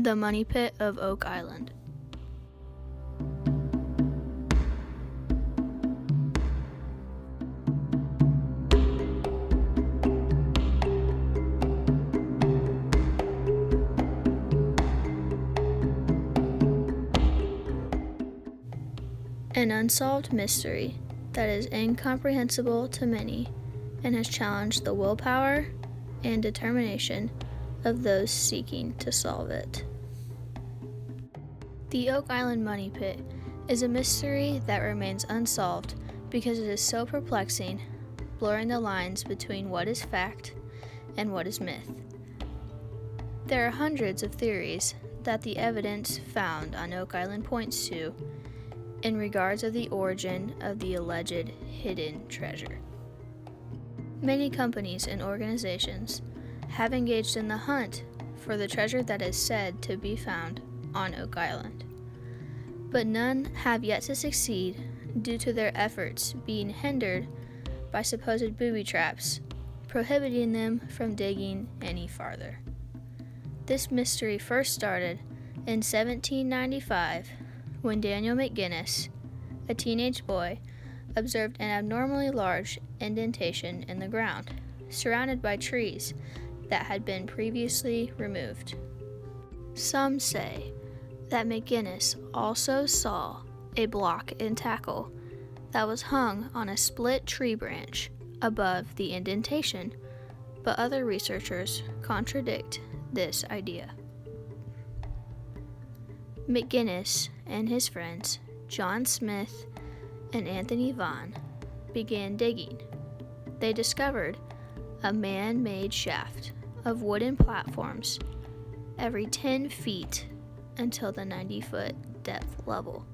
The Money Pit of Oak Island. An unsolved mystery that is incomprehensible to many and has challenged the willpower and determination of those seeking to solve it. The Oak Island Money Pit is a mystery that remains unsolved because it is so perplexing, blurring the lines between what is fact and what is myth. There are hundreds of theories that the evidence found on Oak Island points to in regards of the origin of the alleged hidden treasure. Many companies and organizations have engaged in the hunt for the treasure that is said to be found on Oak Island, but none have yet to succeed due to their efforts being hindered by supposed booby traps, prohibiting them from digging any farther. This mystery first started in 1795 when Daniel McGinnis, a teenage boy, observed an abnormally large indentation in the ground, surrounded by trees that had been previously removed. Some say that McGinnis also saw a block and tackle that was hung on a split tree branch above the indentation, but other researchers contradict this idea. McGinnis and his friends, John Smith and Anthony Vaughan, began digging. They discovered a man-made shaft of wooden platforms every 10 feet until the 90-foot depth level.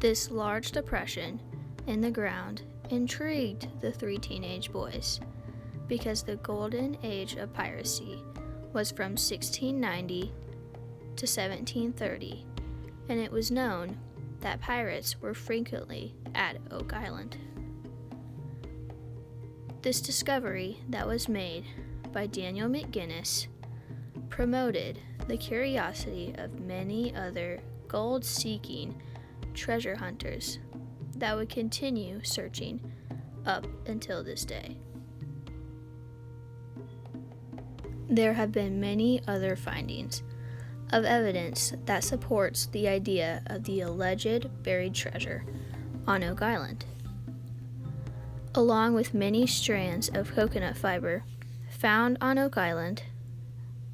This large depression in the ground intrigued the three teenage boys because the golden age of piracy was from 1690 to 1730, and it was known that pirates were frequently at Oak Island. This discovery that was made by Daniel McGinnis promoted the curiosity of many other gold-seeking treasure hunters that would continue searching up until this day. There have been many other findings of evidence that supports the idea of the alleged buried treasure on Oak Island. Along with many strands of coconut fiber found on Oak Island,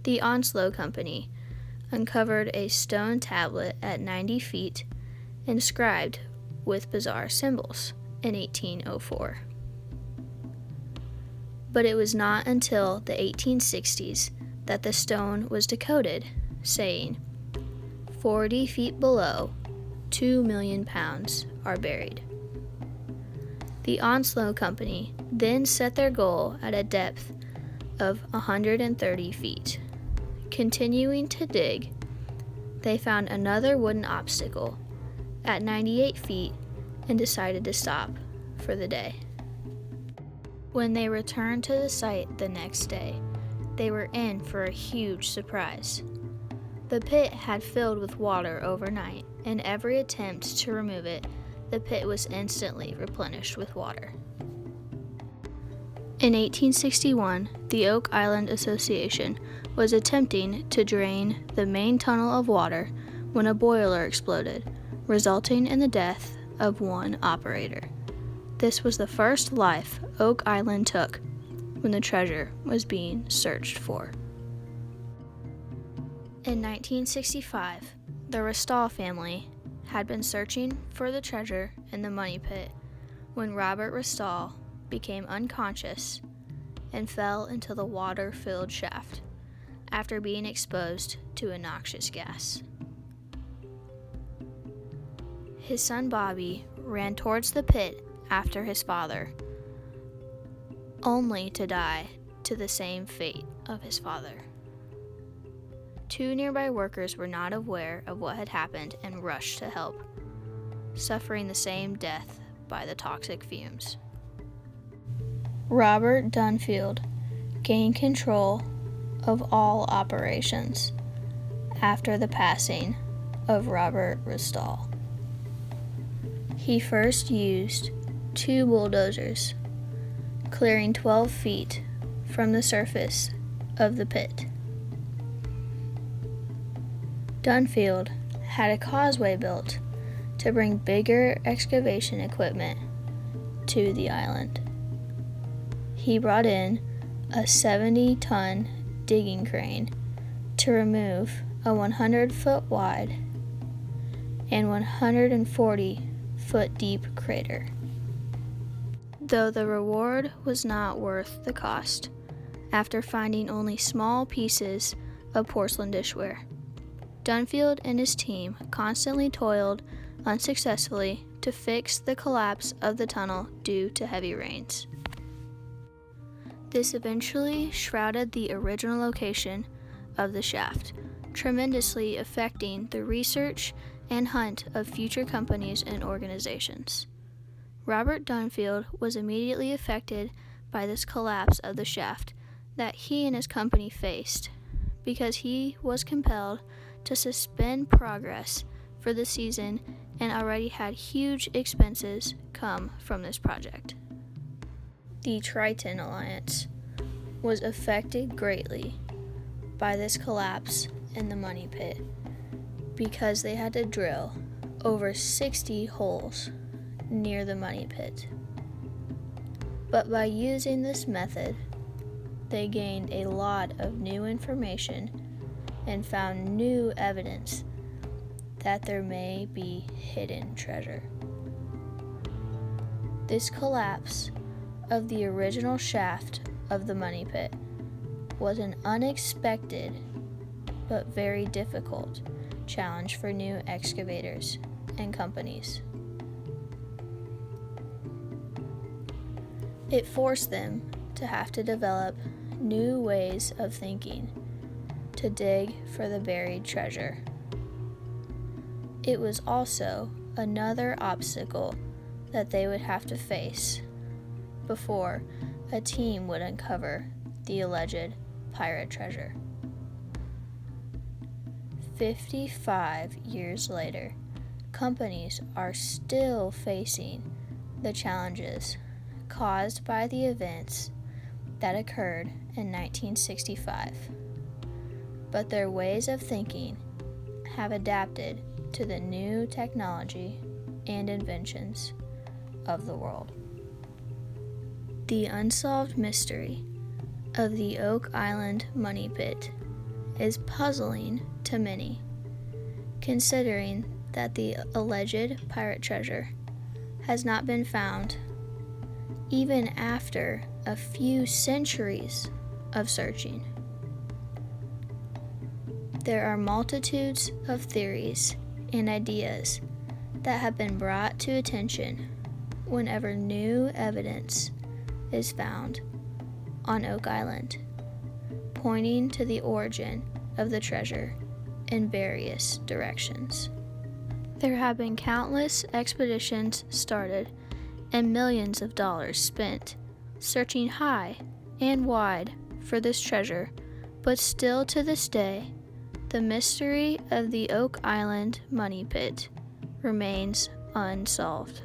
the Onslow Company uncovered a stone tablet at 90 feet inscribed with bizarre symbols in 1804. But it was not until the 1860s that the stone was decoded, saying, 40 feet below, 2 million pounds are buried. The Onslow Company then set their goal at a depth of 130 feet. Continuing to dig, they found another wooden obstacle at 98 feet and decided to stop for the day. When they returned to the site the next day, they were in for a huge surprise. The pit had filled with water overnight, and every attempt to remove it, the pit was instantly replenished with water. In 1861, the Oak Island Association was attempting to drain the main tunnel of water when a boiler exploded, resulting in the death of one operator. This was the first life Oak Island took when the treasure was being searched for. In 1965, the Restall family had been searching for the treasure in the money pit when Robert Restall became unconscious and fell into the water-filled shaft after being exposed to a noxious gas. His son Bobby ran towards the pit after his father, only to die to the same fate of his father. Two nearby workers were not aware of what had happened and rushed to help, suffering the same death by the toxic fumes. Robert Dunfield gained control of all operations after the passing of Robert Restall. He first used 2 bulldozers, clearing 12 feet from the surface of the pit. Dunfield had a causeway built to bring bigger excavation equipment to the island. He brought in a 70-ton digging crane to remove a 100-foot wide and 140-foot deep crater. Though the reward was not worth the cost, after finding only small pieces of porcelain dishware, Dunfield and his team constantly toiled unsuccessfully to fix the collapse of the tunnel due to heavy rains. This eventually shrouded the original location of the shaft, tremendously affecting the research and hunt of future companies and organizations. Robert Dunfield was immediately affected by this collapse of the shaft that he and his company faced, because he was compelled to suspend progress for the season and already had huge expenses come from this project. The Triton Alliance was affected greatly by this collapse in the money pit because they had to drill over 60 holes near the money pit. But by using this method, they gained a lot of new information and found new evidence that there may be hidden treasure. This collapse of the original shaft of the money pit was an unexpected but very difficult challenge for new excavators and companies. It forced them to have to develop new ways of thinking to dig for the buried treasure. It was also another obstacle that they would have to face before a team would uncover the alleged pirate treasure. 55 years later, companies are still facing the challenges caused by the events that occurred in 1965, but their ways of thinking have adapted to the new technology and inventions of the world. The unsolved mystery of the Oak Island money pit is puzzling to many, considering that the alleged pirate treasure has not been found even after a few centuries of searching. There are multitudes of theories and ideas that have been brought to attention whenever new evidence is found on Oak Island, pointing to the origin of the treasure in various directions. There have been countless expeditions started and millions of dollars spent searching high and wide for this treasure, but still to this day, the mystery of the Oak Island money pit remains unsolved.